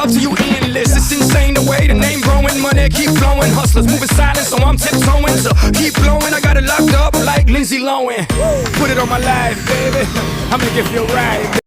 love to you endless. It's insane the way the name growing, money keep flowing. Hustlers moving silent, so I'm tiptoeing. So keep blowing, I got it locked up like Lindsay Lohan. Put it on my life, baby. I'ma give you a ride,